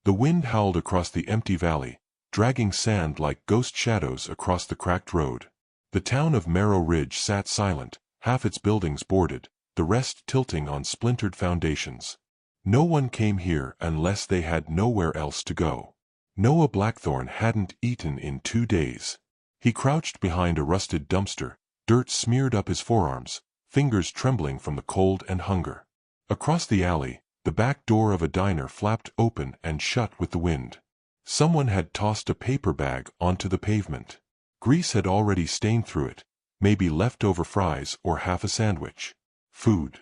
The wind howled across the empty valley, dragging sand like ghost shadows across the cracked road. The town of Marrow Ridge sat silent, half its buildings boarded, the rest tilting on splintered foundations. No one came here unless they had nowhere else to go. Noah Blackthorn hadn't eaten in 2 days. He crouched behind a rusted dumpster, dirt smeared up his forearms, fingers trembling from the cold and hunger. Across the alley, the back door of a diner flapped open and shut with the wind. Someone had tossed a paper bag onto the pavement. Grease had already stained through it, maybe leftover fries or half a sandwich. Food.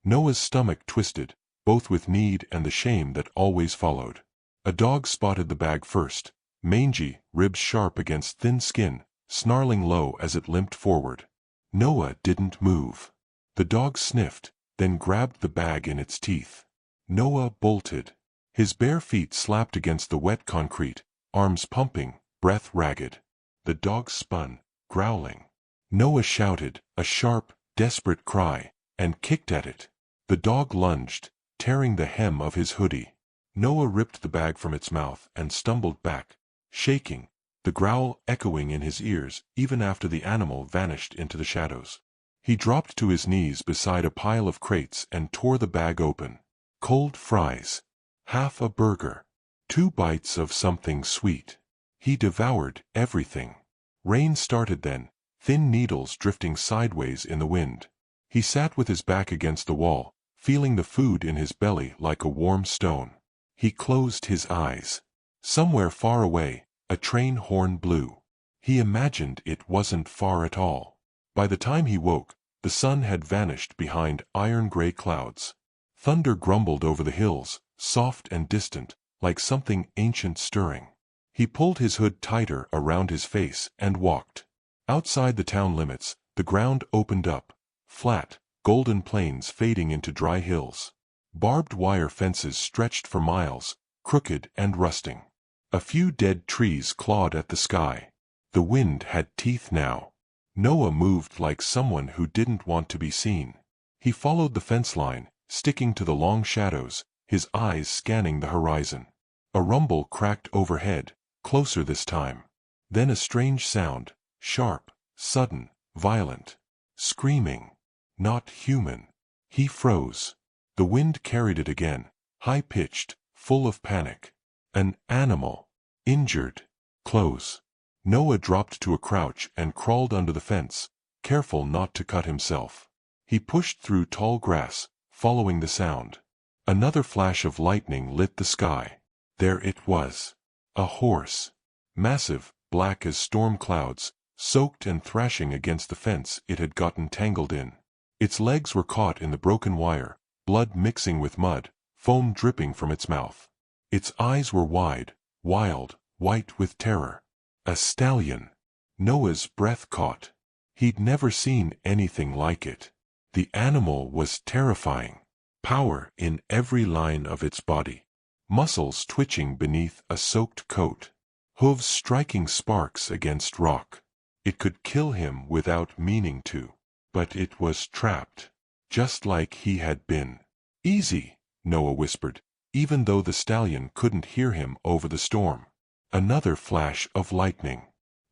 Noah's stomach twisted, both with need and the shame that always followed. A dog spotted the bag first, mangy, ribs sharp against thin skin, snarling low as it limped forward. Noah didn't move. The dog sniffed, then grabbed the bag in its teeth. Noah bolted. His bare feet slapped against the wet concrete, arms pumping, breath ragged. The dog spun, growling. Noah shouted, a sharp, desperate cry, and kicked at it. The dog lunged, tearing the hem of his hoodie. Noah ripped the bag from its mouth and stumbled back, shaking, the growl echoing in his ears even after the animal vanished into the shadows. He dropped to his knees beside a pile of crates and tore the bag open. Cold fries. Half a burger. 2 bites of something sweet. He devoured everything. Rain started then, thin needles drifting sideways in the wind. He sat with his back against the wall, feeling the food in his belly like a warm stone. He closed his eyes. Somewhere far away, a train horn blew. He imagined it wasn't far at all. By the time he woke, the sun had vanished behind iron-gray clouds. Thunder grumbled over the hills, soft and distant, like something ancient stirring. He pulled his hood tighter around his face and walked. Outside the town limits, the ground opened up, flat, golden plains fading into dry hills. Barbed wire fences stretched for miles, crooked and rusting. A few dead trees clawed at the sky. The wind had teeth now. Noah moved like someone who didn't want to be seen. He followed the fence line, sticking to the long shadows, his eyes scanning the horizon. A rumble cracked overhead, closer this time. Then a strange sound, sharp, sudden, violent. Screaming. Not human. He froze. The wind carried it again, high-pitched, full of panic. An animal. Injured. Close. Noah dropped to a crouch and crawled under the fence, careful not to cut himself. He pushed through tall grass, following the sound. Another flash of lightning lit the sky. There it was. A horse. Massive, black as storm clouds, soaked and thrashing against the fence it had gotten tangled in. Its legs were caught in the broken wire, blood mixing with mud, foam dripping from its mouth. Its eyes were wide, wild, white with terror. A stallion. Noah's breath caught. He'd never seen anything like it. The animal was terrifying. Power in every line of its body. Muscles twitching beneath a soaked coat. Hooves striking sparks against rock. It could kill him without meaning to. But it was trapped. Just like he had been. Easy, Noah whispered, even though the stallion couldn't hear him over the storm. Another flash of lightning.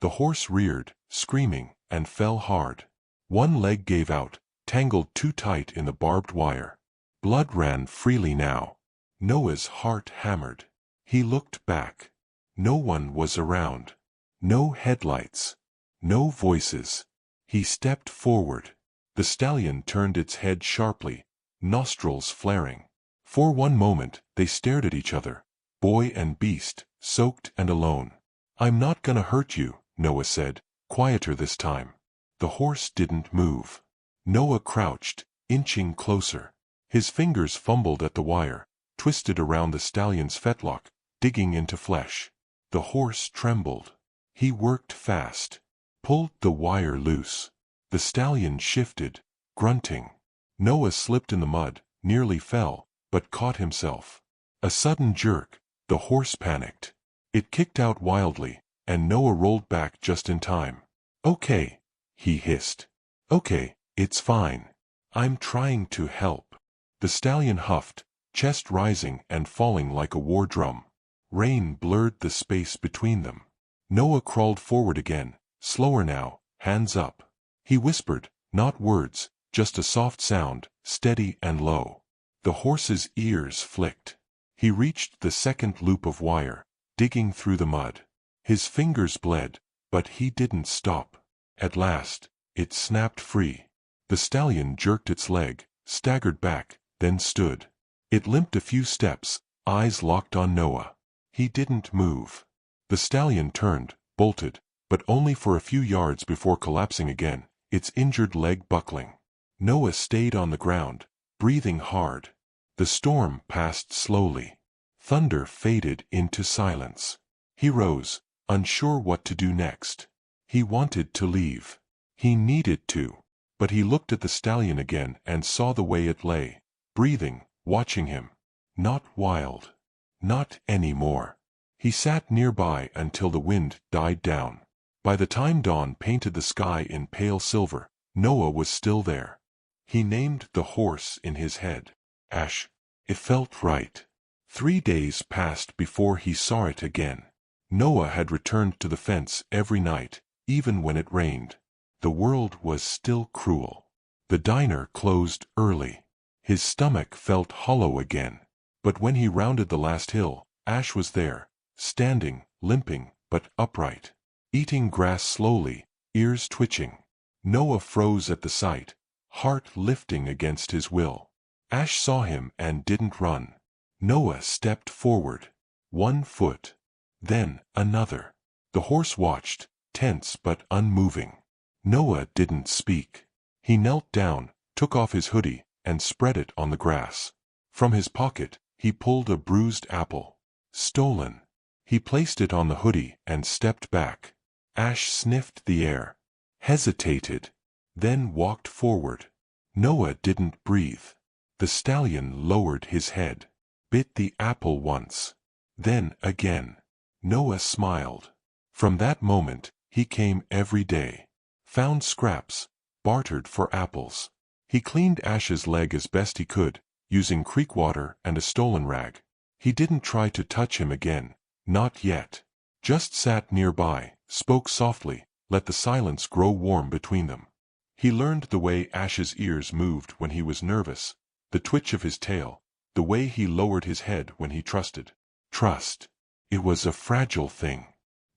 The horse reared, screaming, and fell hard. One leg gave out, tangled too tight in the barbed wire. Blood ran freely now. Noah's heart hammered. He looked back. No one was around. No headlights. No voices. He stepped forward. The stallion turned its head sharply, nostrils flaring. For one moment, they stared at each other, boy and beast, soaked and alone. "I'm not gonna hurt you," Noah said, quieter this time. The horse didn't move. Noah crouched, inching closer. His fingers fumbled at the wire, twisted around the stallion's fetlock, digging into flesh. The horse trembled. He worked fast. Pulled the wire loose. The stallion shifted, grunting. Noah slipped in the mud, nearly fell, but caught himself. A sudden jerk. The horse panicked. It kicked out wildly, and Noah rolled back just in time. "Okay," he hissed. "Okay, it's fine. I'm trying to help." The stallion huffed, chest rising and falling like a war drum. Rain blurred the space between them. Noah crawled forward again, slower now, hands up. He whispered, not words, just a soft sound, steady and low. The horse's ears flicked. He reached the second loop of wire, digging through the mud. His fingers bled, but he didn't stop. At last, it snapped free. The stallion jerked its leg, staggered back, then stood. It limped a few steps, eyes locked on Noah. He didn't move. The stallion turned, bolted, but only for a few yards before collapsing again, its injured leg buckling. Noah stayed on the ground, breathing hard. The storm passed slowly. Thunder faded into silence. He rose, unsure what to do next. He wanted to leave. He needed to. But he looked at the stallion again and saw the way it lay, breathing, watching him. Not wild. Not anymore. He sat nearby until the wind died down. By the time dawn painted the sky in pale silver, Noah was still there. He named the horse in his head. Ash. It felt right. 3 days passed before he saw it again. Noah had returned to the fence every night, even when it rained. The world was still cruel. The diner closed early. His stomach felt hollow again. But when he rounded the last hill, Ash was there, standing, limping, but upright. Eating grass slowly, ears twitching. Noah froze at the sight, heart lifting against his will. Ash saw him and didn't run. Noah stepped forward. 1 foot. Then another. The horse watched, tense but unmoving. Noah didn't speak. He knelt down, took off his hoodie, and spread it on the grass. From his pocket, he pulled a bruised apple. Stolen. He placed it on the hoodie and stepped back. Ash sniffed the air, hesitated, then walked forward. Noah didn't breathe. The stallion lowered his head, bit the apple once, then again. Noah smiled. From that moment, he came every day. Found scraps, bartered for apples. He cleaned Ash's leg as best he could, using creek water and a stolen rag. He didn't try to touch him again, not yet. Just sat nearby, spoke softly, let the silence grow warm between them. He learned the way Ash's ears moved when he was nervous, the twitch of his tail, the way he lowered his head when he trusted. Trust. It was a fragile thing.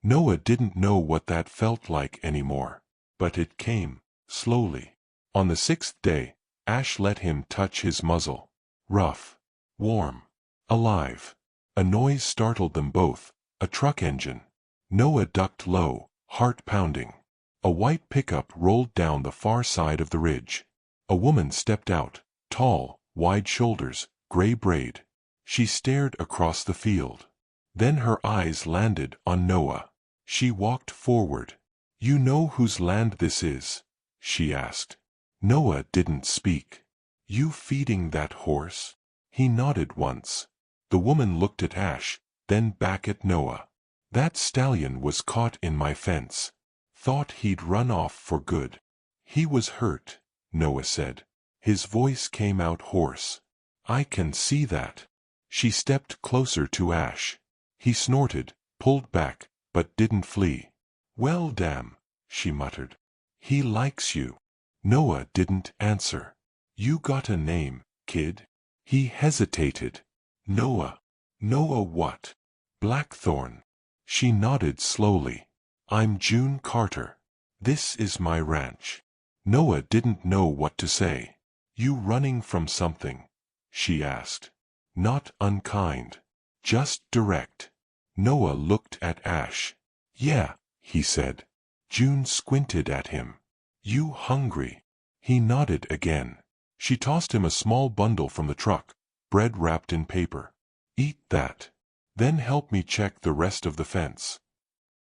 Noah didn't know what that felt like anymore. But it came, slowly. On the 6th day, Ash let him touch his muzzle. Rough. Warm. Alive. A noise startled them both, a truck engine. Noah ducked low, heart pounding. A white pickup rolled down the far side of the ridge. A woman stepped out, tall, wide shoulders, gray braid. She stared across the field. Then her eyes landed on Noah. She walked forward. "You know whose land this is?" she asked. Noah didn't speak. "You feeding that horse?" He nodded once. The woman looked at Ash, then back at Noah. "That stallion was caught in my fence. Thought he'd run off for good." "He was hurt," Noah said. His voice came out hoarse. "I can see that." She stepped closer to Ash. He snorted, pulled back, but didn't flee. "Well, damn," she muttered. "He likes you." Noah didn't answer. "You got a name, kid?" He hesitated. "Noah." "Noah what?" "Blackthorn." She nodded slowly. "I'm June Carter. This is my ranch." Noah didn't know what to say. "You running from something?" she asked. Not unkind. Just direct. Noah looked at Ash. "Yeah," he said. June squinted at him. "You hungry?" He nodded again. She tossed him a small bundle from the truck, bread wrapped in paper. "Eat that. Then help me check the rest of the fence."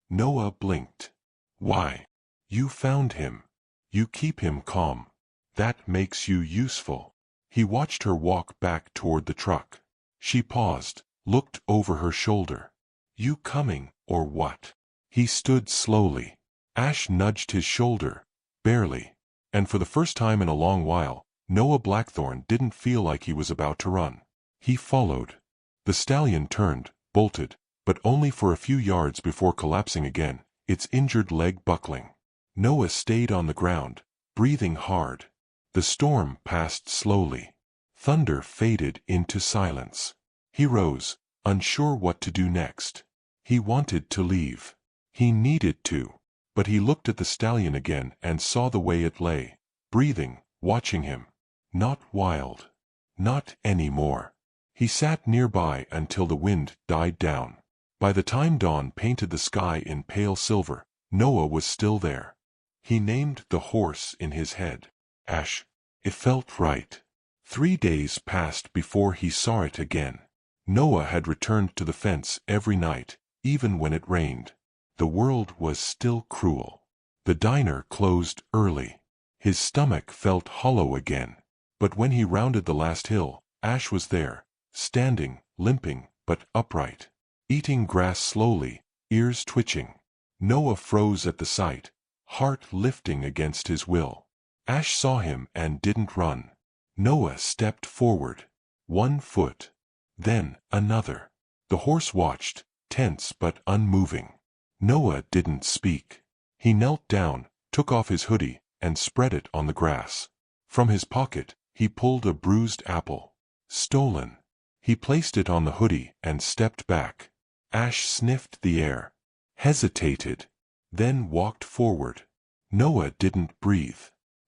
Noah blinked. "Why?" "You found him. You keep him calm. That makes you useful." He watched her walk back toward the truck. She paused, looked over her shoulder. "You coming, or what?" He stood slowly. Ash nudged his shoulder, barely. And for the first time in a long while, Noah Blackthorn didn't feel like he was about to run. He followed. The stallion turned, bolted, but only for a few yards before collapsing again, its injured leg buckling. Noah stayed on the ground, breathing hard. The storm passed slowly. Thunder faded into silence. He rose, unsure what to do next. He wanted to leave. He needed to. But he looked at the stallion again and saw the way it lay, breathing, watching him. Not wild. Not anymore. He sat nearby until the wind died down. By the time dawn painted the sky in pale silver, Noah was still there. He named the horse in his head. Ash. It felt right. 3 days passed before he saw it again. Noah had returned to the fence every night, even when it rained. The world was still cruel. The diner closed early. His stomach felt hollow again. But when he rounded the last hill, Ash was there, standing, limping, but upright, eating grass slowly, ears twitching. Noah froze at the sight, heart lifting against his will. Ash saw him and didn't run. Noah stepped forward. 1 foot. Then another. The horse watched, tense but unmoving. Noah didn't speak. He knelt down, took off his hoodie, and spread it on the grass. From his pocket, he pulled a bruised apple. Stolen. He placed it on the hoodie and stepped back. Ash sniffed the air, hesitated, then walked forward. Noah didn't breathe.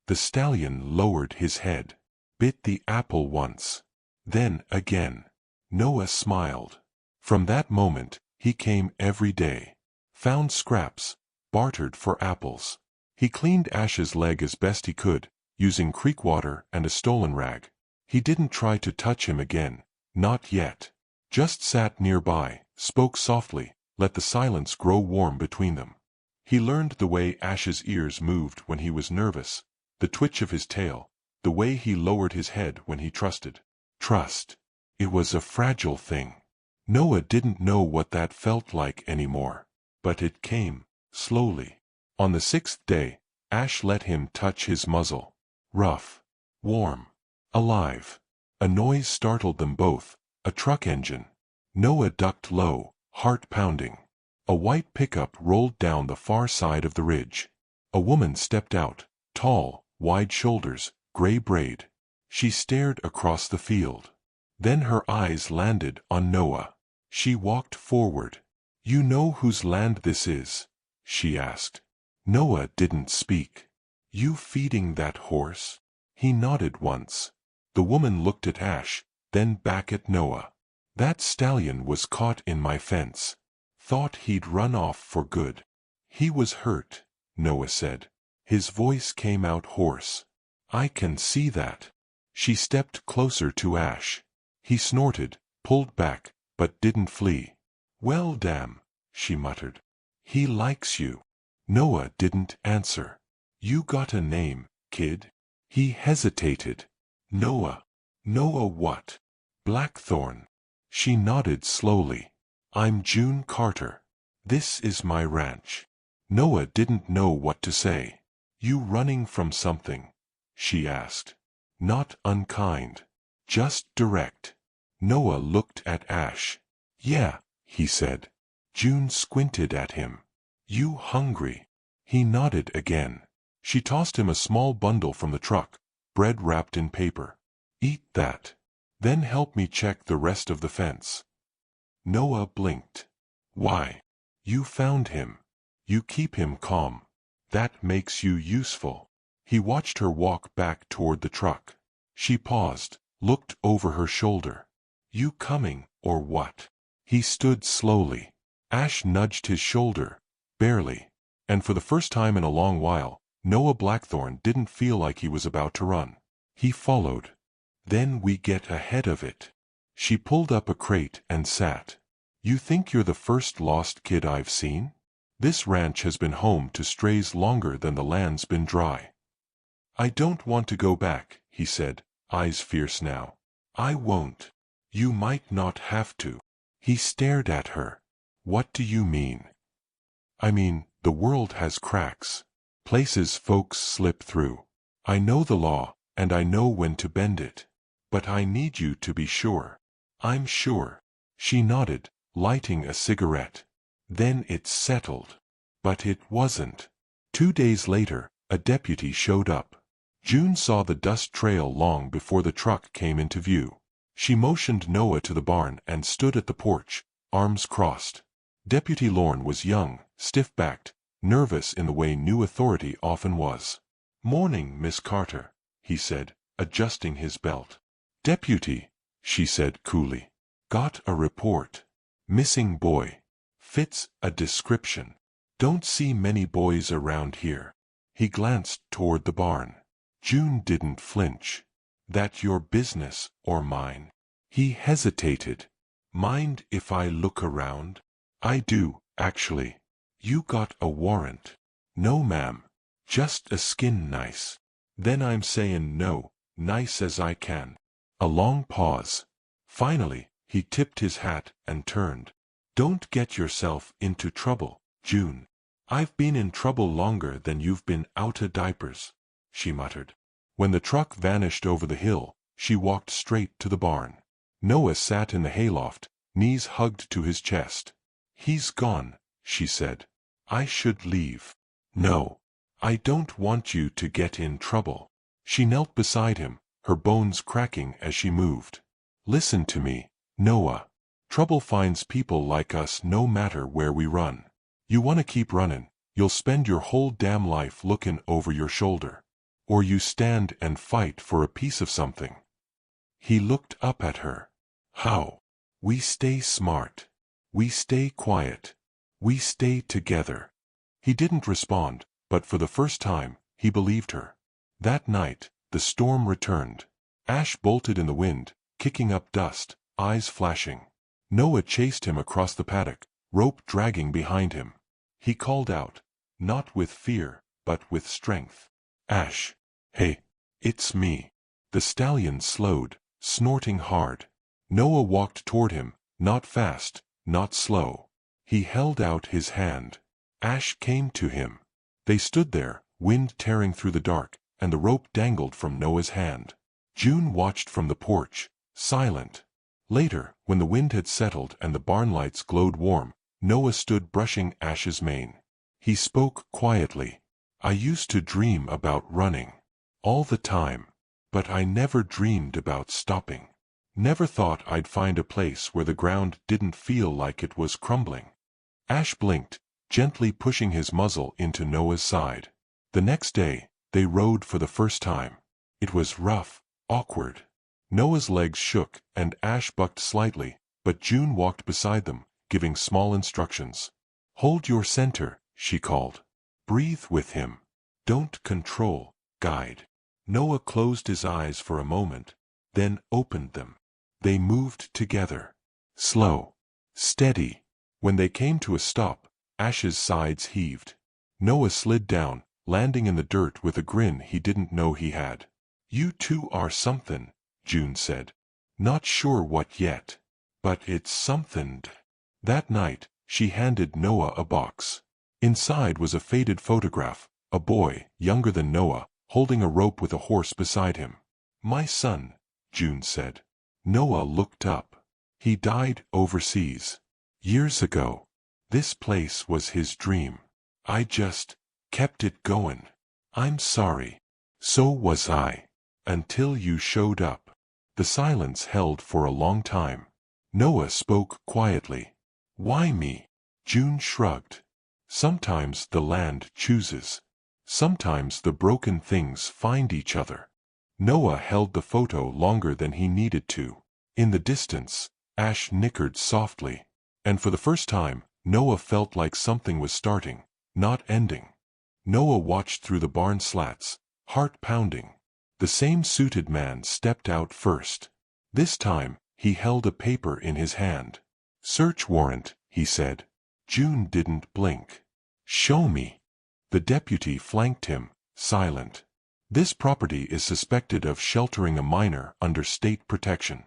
The stallion lowered his head, bit the apple once, then again. Noah smiled. From that moment, he came every day. Found scraps, bartered for apples. He cleaned Ash's leg as best he could, using creek water and a stolen rag. He didn't try to touch him again, not yet. Just sat nearby, spoke softly, let the silence grow warm between them. He learned the way Ash's ears moved when he was nervous, the twitch of his tail, the way he lowered his head when he trusted. Trust. It was a fragile thing. Noah didn't know what that felt like anymore. But it came, slowly. On the 6th day, Ash let him touch his muzzle. Rough. Warm. Alive. A noise startled them both, a truck engine. Noah ducked low, heart pounding. A white pickup rolled down the far side of the ridge. A woman stepped out, tall, wide shoulders, gray braid. She stared across the field. Then her eyes landed on Noah. She walked forward. "You know whose land this is?" she asked. Noah didn't speak. "You feeding that horse?" He nodded once. The woman looked at Ash, then back at Noah. "That stallion was caught in my fence. Thought he'd run off for good." "He was hurt," Noah said. His voice came out hoarse. "I can see that." She stepped closer to Ash. He snorted, pulled back, but didn't flee. "Well, damn," she muttered. "He likes you." Noah didn't answer. "You got a name, kid?" He hesitated. "Noah." "Noah what?" "Blackthorn." She nodded slowly. "I'm June Carter. This is my ranch." Noah didn't know what to say. "You running from something?" she asked. Not unkind. Just direct. Noah looked at Ash. "Yeah," he said. June squinted at him. "You hungry?" He nodded again. She tossed him a small bundle from the truck, bread wrapped in paper. "Eat that. Then help me check the rest of the fence." Noah blinked. "Why?" "You found him. You keep him calm. That makes you useful." He watched her walk back toward the truck. She paused, looked over her shoulder. "You coming, or what?" He stood slowly. Ash nudged his shoulder, barely. And for the first time in a long while, Noah Blackthorn didn't feel like he was about to run. He followed. "Then we get ahead of it." She pulled up a crate and sat. "You think you're the first lost kid I've seen? This ranch has been home to strays longer than the land's been dry." "I don't want to go back," he said, eyes fierce now. "I won't. You might not have to." He stared at her. "What do you mean?" "I mean, the world has cracks. Places folks slip through. I know the law, and I know when to bend it. But I need you to be sure." "I'm sure." She nodded, lighting a cigarette. Then it's settled. But it wasn't. 2 days later, a deputy showed up. June saw the dust trail long before the truck came into view. She motioned Noah to the barn and stood at the porch, arms crossed. Deputy Lorne was young, stiff-backed, nervous in the way new authority often was. "Morning, Miss Carter," he said, adjusting his belt. "Deputy," she said coolly. "Got a report. Missing boy. Fits a description. Don't see many boys around here." He glanced toward the barn. June didn't flinch. "That your business, or mine?" He hesitated. "Mind if I look around?" "I do, actually." "You got a warrant?" "No, ma'am. Just a skin nice." "Then I'm sayin' no, nice as I can." A long pause. Finally, he tipped his hat and turned. "Don't get yourself into trouble, June." "I've been in trouble longer than you've been outta diapers," she muttered. When the truck vanished over the hill, she walked straight to the barn. Noah sat in the hayloft, knees hugged to his chest. "He's gone," she said. "I should leave." "No. I don't want you to get in trouble." She knelt beside him, her bones cracking as she moved. "Listen to me, Noah. Trouble finds people like us no matter where we run. You want to keep running, you'll spend your whole damn life looking over your shoulder. Or you stand and fight for a piece of something." He looked up at her. "How? We stay smart. We stay quiet. We stay together." He didn't respond, but for the first time, he believed her. That night, the storm returned. Ash bolted in the wind, kicking up dust, eyes flashing. Noah chased him across the paddock, rope dragging behind him. He called out, not with fear, but with strength. "Ash. Hey. It's me." The stallion slowed, snorting hard. Noah walked toward him, not fast, not slow. He held out his hand. Ash came to him. They stood there, wind tearing through the dark, and the rope dangled from Noah's hand. June watched from the porch, silent. Later, when the wind had settled and the barn lights glowed warm, Noah stood brushing Ash's mane. He spoke quietly. "I used to dream about running. All the time. But I never dreamed about stopping. Never thought I'd find a place where the ground didn't feel like it was crumbling." Ash blinked, gently pushing his muzzle into Noah's side. The next day, they rode for the first time. It was rough, awkward. Noah's legs shook and Ash bucked slightly, but June walked beside them, giving small instructions. "Hold your center," she called. "Breathe with him. Don't control, guide." Noah closed his eyes for a moment, then opened them. They moved together. Slow. Steady. When they came to a stop, Ash's sides heaved. Noah slid down, landing in the dirt with a grin he didn't know he had. "You two are something," June said. "Not sure what yet. But it's something." That night, she handed Noah a box. Inside was a faded photograph, a boy, younger than Noah, holding a rope with a horse beside him. "My son," June said. Noah looked up. "He died overseas. Years ago. This place was his dream. I just kept it going. I'm sorry." "So was I. Until you showed up." The silence held for a long time. Noah spoke quietly. "Why me?" June shrugged. "Sometimes the land chooses. Sometimes the broken things find each other." Noah held the photo longer than he needed to. In the distance, Ash nickered softly. And for the first time, Noah felt like something was starting, not ending. Noah watched through the barn slats, heart pounding. The same suited man stepped out first. This time, he held a paper in his hand. "Search warrant," he said. June didn't blink. "Show me." The deputy flanked him, silent. "This property is suspected of sheltering a minor under state protection.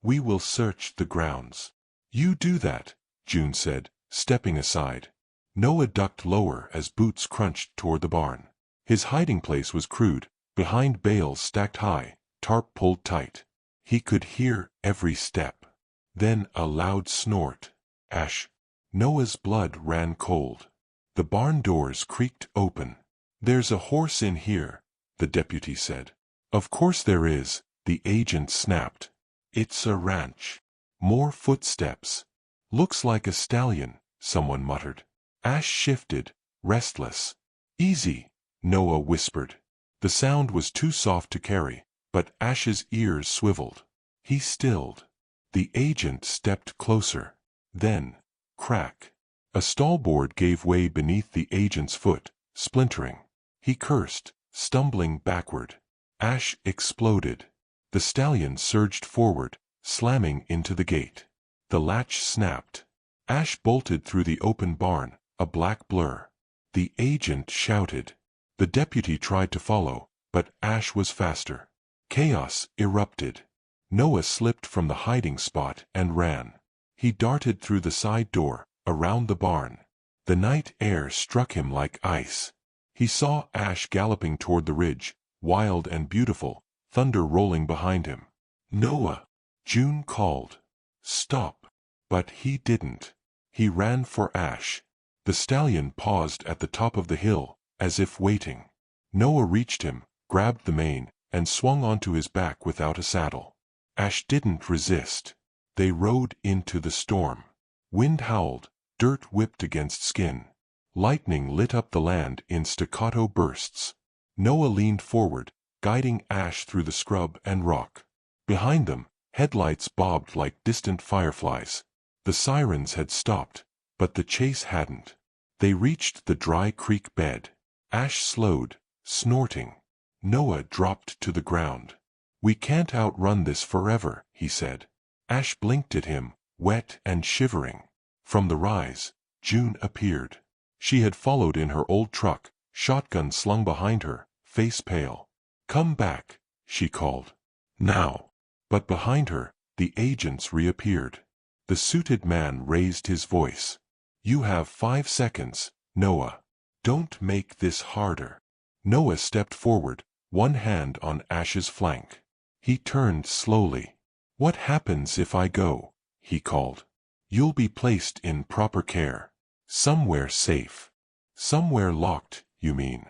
We will search the grounds." "You do that," June said, stepping aside. Noah ducked lower as boots crunched toward the barn. His hiding place was crude, behind bales stacked high, tarp pulled tight. He could hear every step. Then a loud snort. Ash. Noah's blood ran cold. The barn doors creaked open. "There's a horse in here," the deputy said. "Of course there is," the agent snapped. "It's a ranch." More footsteps. "Looks like a stallion," someone muttered. Ash shifted, restless. "Easy," Noah whispered. The sound was too soft to carry, but Ash's ears swiveled. He stilled. The agent stepped closer. Then, crack. A stallboard gave way beneath the agent's foot, splintering. He cursed, stumbling backward. Ash exploded. The stallion surged forward, slamming into the gate. The latch snapped. Ash bolted through the open barn, a black blur. The agent shouted. The deputy tried to follow, but Ash was faster. Chaos erupted. Noah slipped from the hiding spot and ran. He darted through the side door, around the barn. The night air struck him like ice. He saw Ash galloping toward the ridge, wild and beautiful, thunder rolling behind him. "Noah!" June called. "Stop!" But he didn't. He ran for Ash. The stallion paused at the top of the hill, as if waiting. Noah reached him, grabbed the mane, and swung onto his back without a saddle. Ash didn't resist. They rode into the storm. Wind howled, dirt whipped against skin. Lightning lit up the land in staccato bursts. Noah leaned forward, guiding Ash through the scrub and rock. Behind them, headlights bobbed like distant fireflies. The sirens had stopped, but the chase hadn't. They reached the dry creek bed. Ash slowed, snorting. Noah dropped to the ground. "We can't outrun this forever," he said. Ash blinked at him, wet and shivering. From the rise, June appeared. She had followed in her old truck, shotgun slung behind her, face pale. "Come back," she called. "Now." But behind her, the agents reappeared. The suited man raised his voice. "You have 5 seconds, Noah. Don't make this harder." Noah stepped forward, one hand on Ash's flank. He turned slowly. "What happens if I go?" he called. "You'll be placed in proper care. Somewhere safe." "Somewhere locked, you mean?"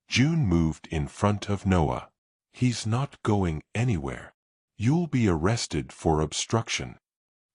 June moved in front of Noah. "He's not going anywhere. You'll be arrested for obstruction.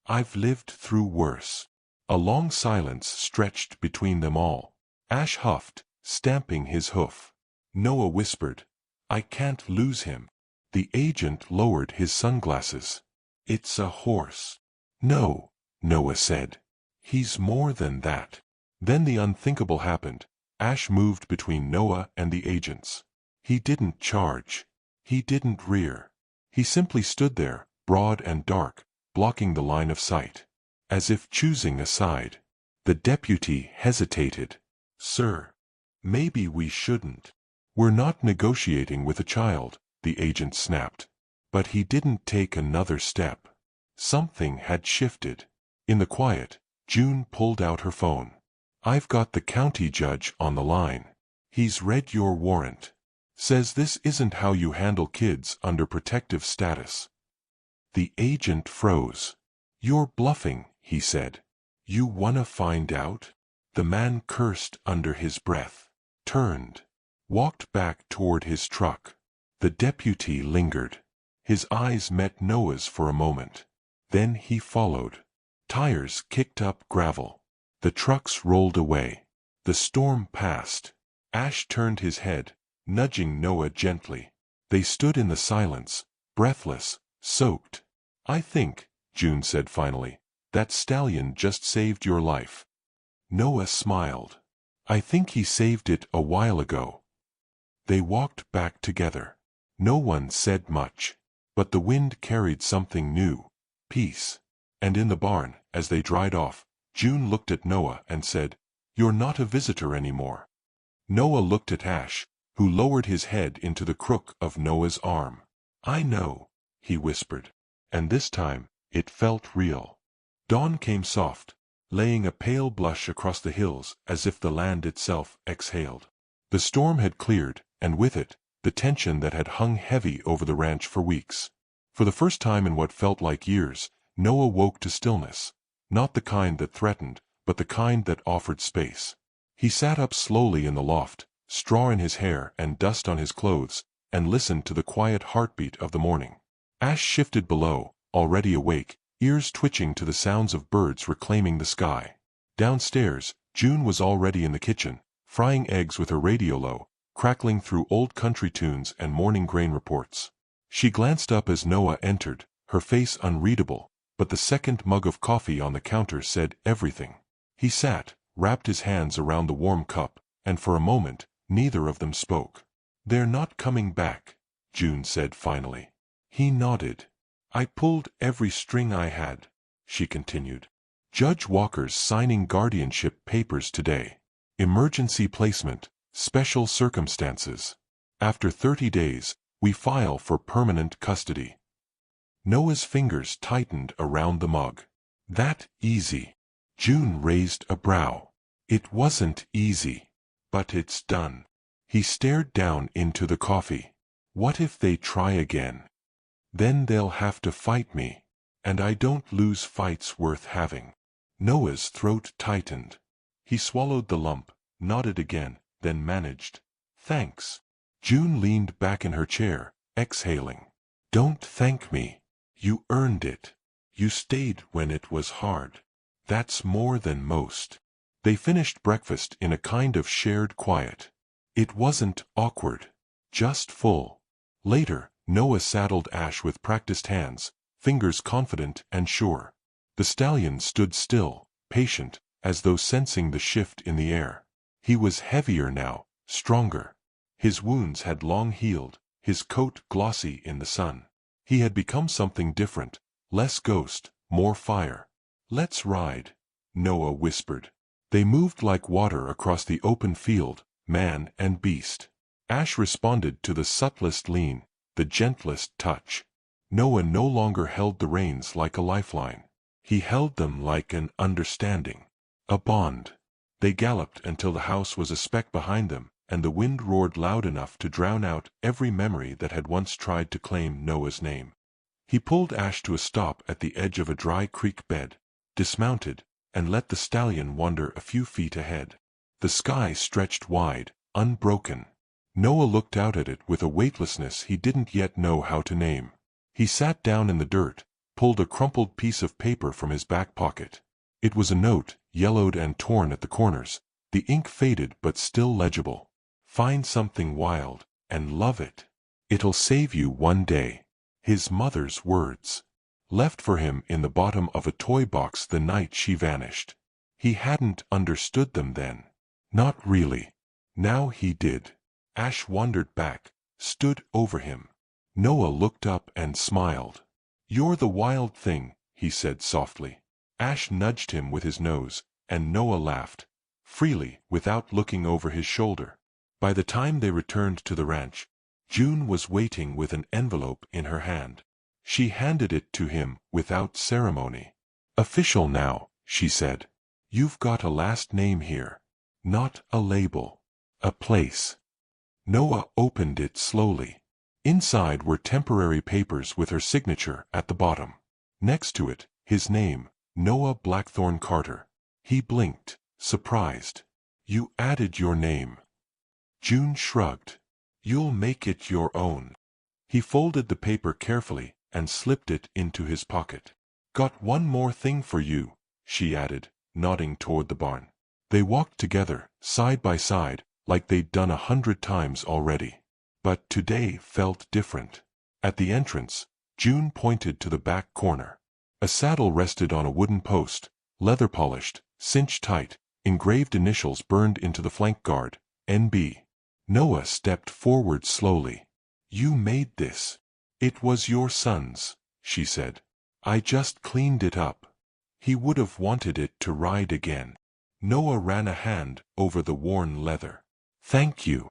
I've lived through worse." A long silence stretched between them all. Ash huffed, stamping his hoof. Noah whispered, "I can't lose him." The agent lowered his sunglasses. "It's a horse." "No," Noah said. "He's more than that." Then the unthinkable happened. Ash moved between Noah and the agents. He didn't charge. He didn't rear. He simply stood there, broad and dark, blocking the line of sight. As if choosing a side. The deputy hesitated. "Sir, maybe we shouldn't." "We're not negotiating with a child," the agent snapped. But he didn't take another step. Something had shifted. In the quiet, June pulled out her phone. "I've got the county judge on the line. He's read your warrant. Says this isn't how you handle kids under protective status." The agent froze. "You're bluffing," he said. "You wanna find out?" The man cursed under his breath, turned, walked back toward his truck. The deputy lingered. His eyes met Noah's for a moment. Then he followed. Tires kicked up gravel. The trucks rolled away. The storm passed. Ash turned his head, nudging Noah gently. They stood in the silence, breathless, soaked. "I think," June said finally, "that stallion just saved your life." Noah smiled. "I think he saved it a while ago." They walked back together. No one said much. But the wind carried something new. Peace. And in the barn, as they dried off, June looked at Noah and said, "You're not a visitor anymore." Noah looked at Ash, who lowered his head into the crook of Noah's arm. "I know," he whispered. And this time, it felt real. Dawn came soft, laying a pale blush across the hills as if the land itself exhaled. The storm had cleared, and with it, the tension that had hung heavy over the ranch for weeks. For the first time in what felt like years, Noah woke to stillness. Not the kind that threatened, but the kind that offered space. He sat up slowly in the loft, straw in his hair and dust on his clothes, and listened to the quiet heartbeat of the morning. Ash shifted below, already awake, ears twitching to the sounds of birds reclaiming the sky. Downstairs, June was already in the kitchen, frying eggs with her radio low, crackling through old country tunes and morning grain reports. She glanced up as Noah entered, her face unreadable, but the second mug of coffee on the counter said everything. He sat, wrapped his hands around the warm cup, and for a moment, neither of them spoke. "They're not coming back," June said finally. He nodded. "I pulled every string I had," she continued. "Judge Walker's signing guardianship papers today. Emergency placement, special circumstances. After 30 days, we file for permanent custody." Noah's fingers tightened around the mug. "That easy?" June raised a brow. "It wasn't easy. But it's done." He stared down into the coffee. "What if they try again? Then they'll have to fight me. And I don't lose fights worth having." Noah's throat tightened. He swallowed the lump, nodded again, then managed, "Thanks." June leaned back in her chair, exhaling. "Don't thank me. You earned it. You stayed when it was hard. That's more than most." They finished breakfast in a kind of shared quiet. It wasn't awkward, just full. Later, Noah saddled Ash with practiced hands, fingers confident and sure. The stallion stood still, patient, as though sensing the shift in the air. He was heavier now, stronger. His wounds had long healed, his coat glossy in the sun. He had become something different, less ghost, more fire. "Let's ride," Noah whispered. They moved like water across the open field, man and beast. Ash responded to the subtlest lean, the gentlest touch. Noah no longer held the reins like a lifeline. He held them like an understanding, a bond. They galloped until the house was a speck behind them, and the wind roared loud enough to drown out every memory that had once tried to claim Noah's name. He pulled Ash to a stop at the edge of a dry creek bed, dismounted, and let the stallion wander a few feet ahead. The sky stretched wide, unbroken. Noah looked out at it with a weightlessness he didn't yet know how to name. He sat down in the dirt, pulled a crumpled piece of paper from his back pocket. It was a note, yellowed and torn at the corners, the ink faded but still legible. "Find something wild, and love it. It'll save you one day." His mother's words. Left for him in the bottom of a toy box the night she vanished. He hadn't understood them then. Not really. Now he did. Ash wandered back, stood over him. Noah looked up and smiled. "You're the wild thing," he said softly. Ash nudged him with his nose, and Noah laughed, freely, without looking over his shoulder. By the time they returned to the ranch, June was waiting with an envelope in her hand. She handed it to him without ceremony. "Official now," she said. "You've got a last name here. Not a label. A place." Noah opened it slowly. Inside were temporary papers with her signature at the bottom. Next to it, his name, Noah Blackthorn Carter. He blinked, surprised. "You added your name." June shrugged. "You'll make it your own." He folded the paper carefully and slipped it into his pocket. "Got one more thing for you," she added, nodding toward the barn. They walked together, side by side, like they'd done 100 times already. But today felt different. At the entrance, June pointed to the back corner. A saddle rested on a wooden post, leather polished, cinched tight, engraved initials burned into the flank guard, NB. Noah stepped forward slowly. "You made this. It was your son's," she said. "I just cleaned it up. He would have wanted it to ride again." Noah ran a hand over the worn leather. "Thank you."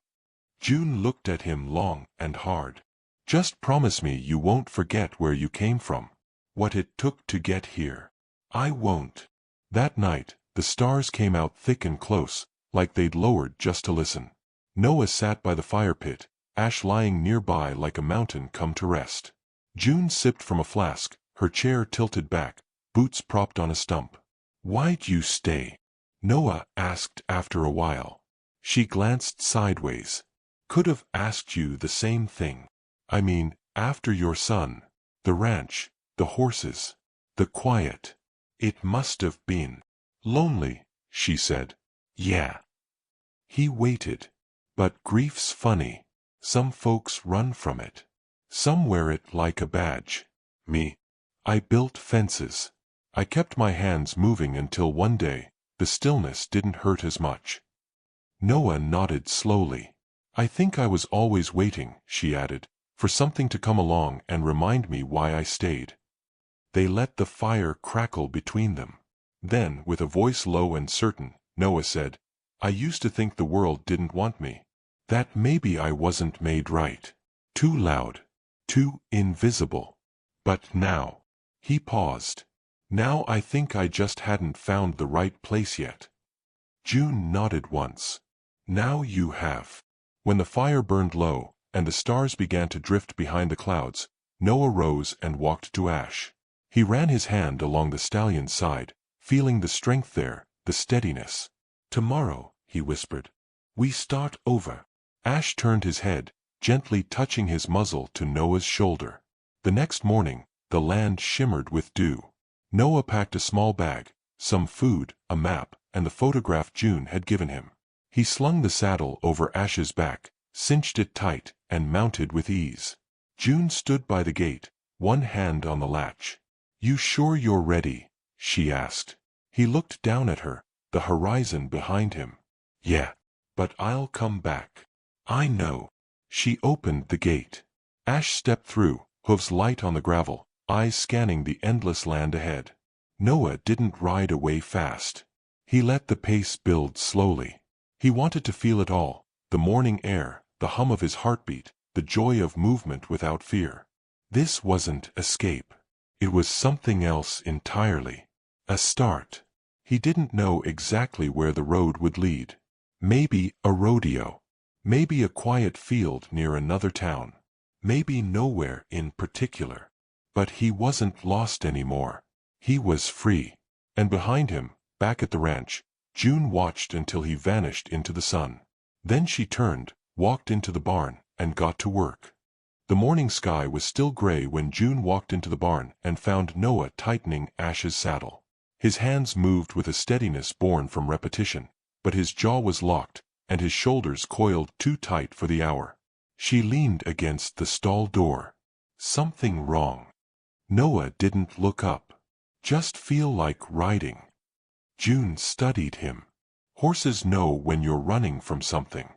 June looked at him long and hard. "Just promise me you won't forget where you came from. What it took to get here." "I won't." That night, the stars came out thick and close, like they'd lowered just to listen. Noah sat by the fire pit, Ash lying nearby like a mountain come to rest. June sipped from a flask, her chair tilted back, boots propped on a stump. "Why'd you stay?" Noah asked after a while. She glanced sideways. "Could have asked you the same thing. I mean, after your son, the ranch, the horses, the quiet. It must have been lonely," she said. "Yeah." He waited. "But grief's funny. Some folks run from it. Some wear it like a badge. Me? I built fences. I kept my hands moving until one day, the stillness didn't hurt as much." Noah nodded slowly. "I think I was always waiting," she added, "for something to come along and remind me why I stayed." They let the fire crackle between them. Then, with a voice low and certain, Noah said, "I used to think the world didn't want me. That maybe I wasn't made right. Too loud. Too invisible. But now—" He paused. "Now I think I just hadn't found the right place yet." June nodded once. "Now you have." When the fire burned low, and the stars began to drift behind the clouds, Noah rose and walked to Ash. He ran his hand along the stallion's side, feeling the strength there, the steadiness. "Tomorrow," he whispered, "we start over." Ash turned his head, gently touching his muzzle to Noah's shoulder. The next morning, the land shimmered with dew. Noah packed a small bag, some food, a map, and the photograph June had given him. He slung the saddle over Ash's back, cinched it tight, and mounted with ease. June stood by the gate, one hand on the latch. "You sure you're ready?" she asked. He looked down at her, the horizon behind him. "Yeah. But I'll come back." "I know." She opened the gate. Ash stepped through, hooves light on the gravel, eyes scanning the endless land ahead. Noah didn't ride away fast. He let the pace build slowly. He wanted to feel it all, the morning air, the hum of his heartbeat, the joy of movement without fear. This wasn't escape. It was something else entirely. A start. He didn't know exactly where the road would lead. Maybe a rodeo. Maybe a quiet field near another town. Maybe nowhere in particular. But he wasn't lost anymore. He was free. And behind him, back at the ranch, June watched until he vanished into the sun. Then she turned, walked into the barn, and got to work. The morning sky was still gray when June walked into the barn and found Noah tightening Ash's saddle. His hands moved with a steadiness born from repetition, but his jaw was locked, and his shoulders coiled too tight for the hour. She leaned against the stall door. Something wrong. Noah didn't look up. "Just feel like riding." June studied him. "Horses know when you're running from something."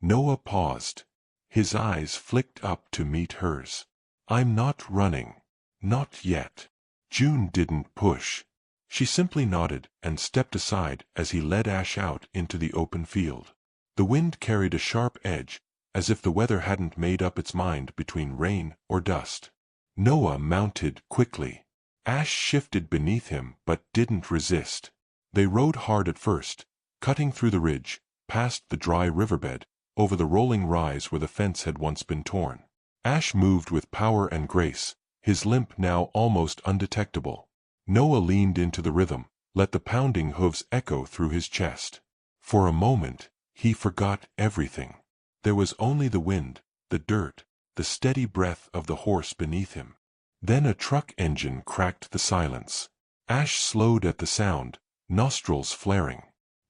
Noah paused. His eyes flicked up to meet hers. "I'm not running. Not yet." June didn't push. She simply nodded and stepped aside as he led Ash out into the open field. The wind carried a sharp edge, as if the weather hadn't made up its mind between rain or dust. Noah mounted quickly. Ash shifted beneath him but didn't resist. They rode hard at first, cutting through the ridge, past the dry riverbed, over the rolling rise where the fence had once been torn. Ash moved with power and grace, his limp now almost undetectable. Noah leaned into the rhythm, let the pounding hooves echo through his chest. For a moment, he forgot everything. There was only the wind, the dirt, the steady breath of the horse beneath him. Then a truck engine cracked the silence. Ash slowed at the sound, nostrils flaring.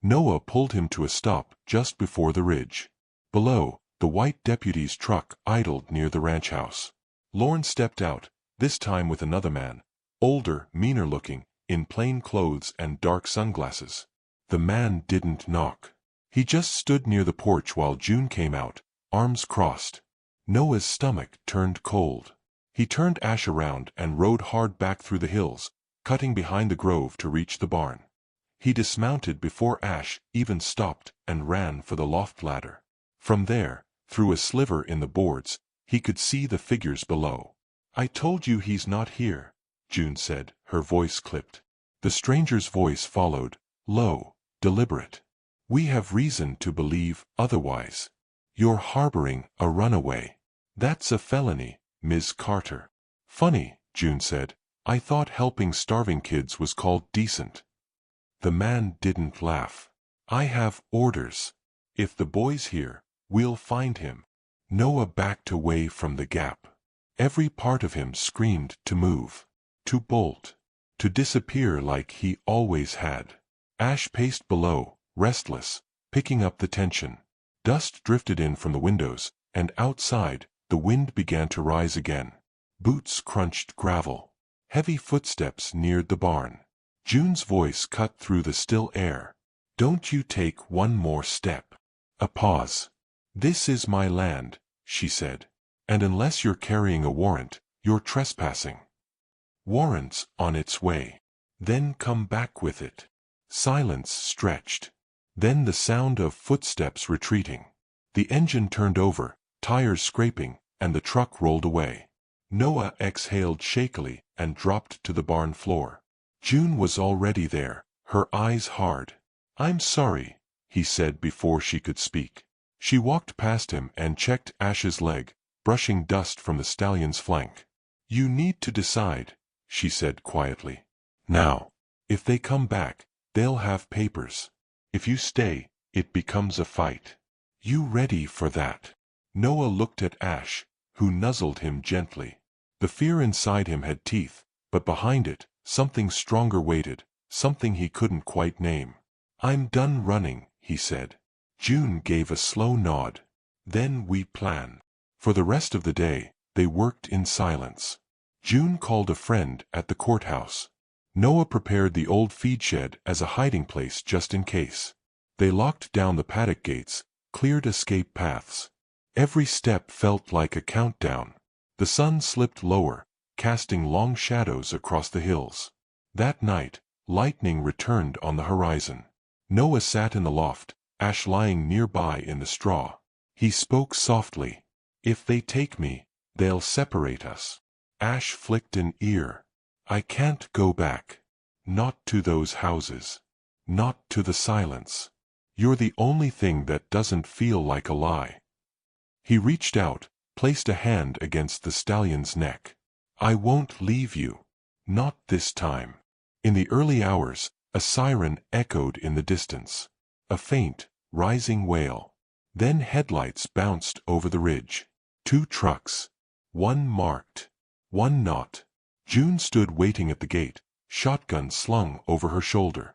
Noah pulled him to a stop just before the ridge. Below, the white deputy's truck idled near the ranch house. Lorne stepped out, this time with another man, older, meaner looking, in plain clothes and dark sunglasses. The man didn't knock. He just stood near the porch while June came out, arms crossed. Noah's stomach turned cold. He turned Ash around and rode hard back through the hills, cutting behind the grove to reach the barn. He dismounted before Ash even stopped and ran for the loft ladder. From there, through a sliver in the boards, he could see the figures below. "I told you he's not here," June said, her voice clipped. The stranger's voice followed, low, deliberate. "We have reason to believe otherwise. You're harboring a runaway. That's a felony, Ms. Carter." "Funny," June said. "I thought helping starving kids was called decent." The man didn't laugh. I have orders. If the boy's here, we'll find him. Noah backed away from the gap. Every part of him screamed to move, to bolt, to disappear like he always had. Ash paced below, restless, picking up the tension. Dust drifted in from the windows, and outside, the wind began to rise again. Boots crunched gravel. Heavy footsteps neared the barn. June's voice cut through the still air. Don't you take one more step. A pause. This is my land, she said. And unless you're carrying a warrant, you're trespassing. Warrant's on its way. Then come back with it. Silence stretched. Then the sound of footsteps retreating. The engine turned over, tires scraping, and the truck rolled away. Noah exhaled shakily and dropped to the barn floor. June was already there, her eyes hard. I'm sorry, he said before she could speak. She walked past him and checked Ash's leg, brushing dust from the stallion's flank. You need to decide, she said quietly. Now. If they come back, they'll have papers. If you stay, it becomes a fight. You ready for that? Noah looked at Ash, who nuzzled him gently. The fear inside him had teeth, but behind it, something stronger waited, something he couldn't quite name. I'm done running, he said. June gave a slow nod. Then we plan. For the rest of the day, they worked in silence. June called a friend at the courthouse. Noah prepared the old feed shed as a hiding place just in case. They locked down the paddock gates, cleared escape paths. Every step felt like a countdown. The sun slipped lower, casting long shadows across the hills. That night, lightning returned on the horizon. Noah sat in the loft, Ash lying nearby in the straw. He spoke softly. If they take me, they'll separate us. Ash flicked an ear. I can't go back. Not to those houses. Not to the silence. You're the only thing that doesn't feel like a lie. He reached out, placed a hand against the stallion's neck. I won't leave you. Not this time. In the early hours, a siren echoed in the distance. A faint, rising wail. Then headlights bounced over the ridge. 2 trucks. One marked. One not. June stood waiting at the gate, shotgun slung over her shoulder.